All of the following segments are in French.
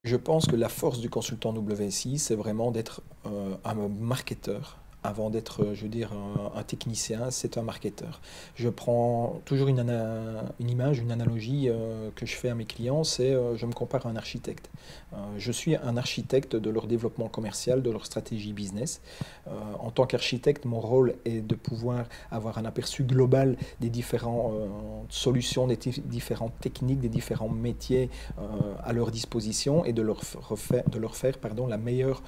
Je pense que la force du consultant WSI, c'est vraiment d'être un marketeur. Avant d'être, je veux dire, un technicien, c'est un marketeur. Je prends toujours une image, une analogie que je fais à mes clients, c'est je me compare à un architecte. Je suis un architecte de leur développement commercial, de leur stratégie business. En tant qu'architecte, mon rôle est de pouvoir avoir un aperçu global des différentes solutions, des différentes techniques, des différents métiers à leur disposition et de leur faire la meilleure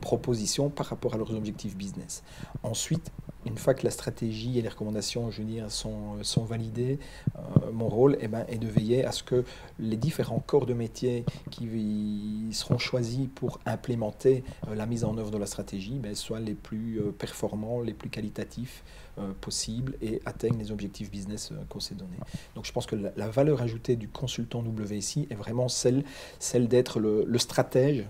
proposition par rapport à leurs objectifs business. Ensuite, une fois que la stratégie et les recommandations, je veux dire, sont validées, mon rôle est de veiller à ce que les différents corps de métier qui seront choisis pour implémenter la mise en œuvre de la stratégie soient les plus performants, les plus qualitatifs possibles et atteignent les objectifs business qu'on s'est donnés. Donc je pense que la valeur ajoutée du consultant WSI est vraiment celle d'être le stratège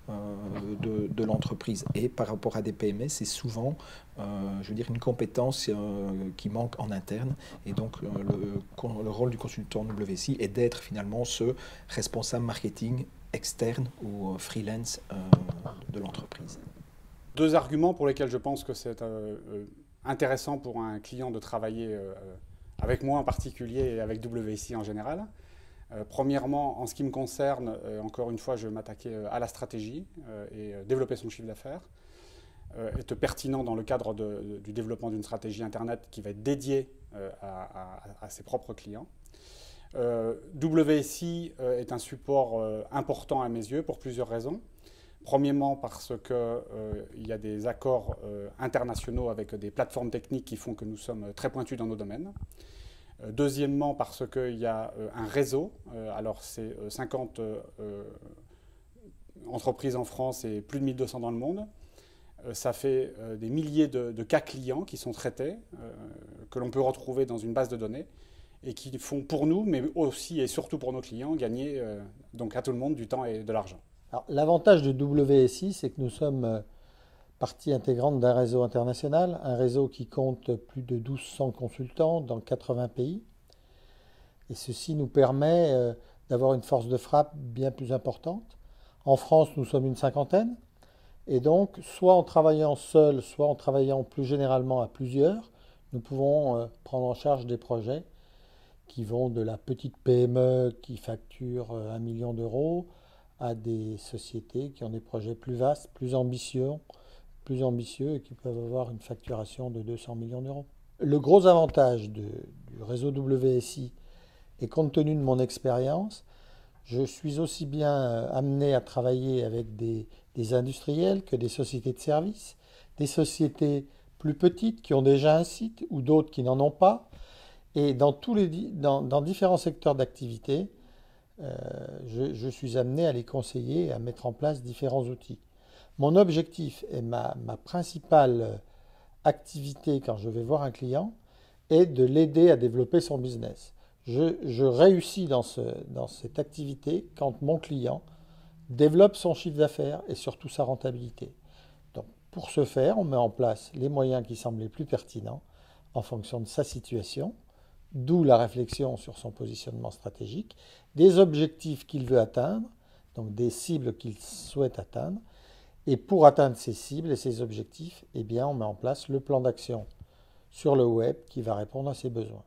de l'entreprise. Et par rapport à des PME, c'est souvent, je veux dire, une compétence qui manque en interne. Et donc, le rôle du consultant WSI est d'être finalement ce responsable marketing externe ou freelance de l'entreprise. Deux arguments pour lesquels je pense que c'est intéressant pour un client de travailler avec moi en particulier et avec WSI en général. Premièrement, en ce qui me concerne, encore une fois, je vais m'attaquer à la stratégie et développer son chiffre d'affaires. Être pertinent dans le cadre du développement d'une stratégie Internet qui va être dédiée à ses propres clients. WSI est un support important à mes yeux pour plusieurs raisons. Premièrement, parce qu'il y a des accords internationaux avec des plateformes techniques qui font que nous sommes très pointus dans nos domaines. Deuxièmement, parce qu'il y a un réseau. Alors, c'est 50 entreprises en France et plus de 1200 dans le monde. Ça fait des milliers de cas clients qui sont traités, que l'on peut retrouver dans une base de données et qui font pour nous, mais aussi et surtout pour nos clients, gagner donc à tout le monde du temps et de l'argent. Alors, l'avantage de WSI, c'est que nous sommes partie intégrante d'un réseau international, un réseau qui compte plus de 1200 consultants dans 80 pays. Et ceci nous permet d'avoir une force de frappe bien plus importante. En France, nous sommes une cinquantaine. Et donc, soit en travaillant seul, soit en travaillant plus généralement à plusieurs, nous pouvons prendre en charge des projets qui vont de la petite PME qui facture 1 million d'euros à des sociétés qui ont des projets plus vastes, plus ambitieux et qui peuvent avoir une facturation de 200 millions d'euros. Le gros avantage du réseau WSI, et compte tenu de mon expérience, je suis aussi bien amené à travailler avec des industriels que des sociétés de services, des sociétés plus petites qui ont déjà un site ou d'autres qui n'en ont pas. Et dans différents secteurs d'activité, je suis amené à les conseiller et à mettre en place différents outils. Mon objectif et ma principale activité quand je vais voir un client est de l'aider à développer son business. Je réussis dans cette activité quand mon client développe son chiffre d'affaires et surtout sa rentabilité. Donc, pour ce faire, on met en place les moyens qui semblent les plus pertinents en fonction de sa situation, d'où la réflexion sur son positionnement stratégique, des objectifs qu'il veut atteindre, donc des cibles qu'il souhaite atteindre. Et pour atteindre ces cibles et ces objectifs, eh bien, on met en place le plan d'action sur le web qui va répondre à ses besoins.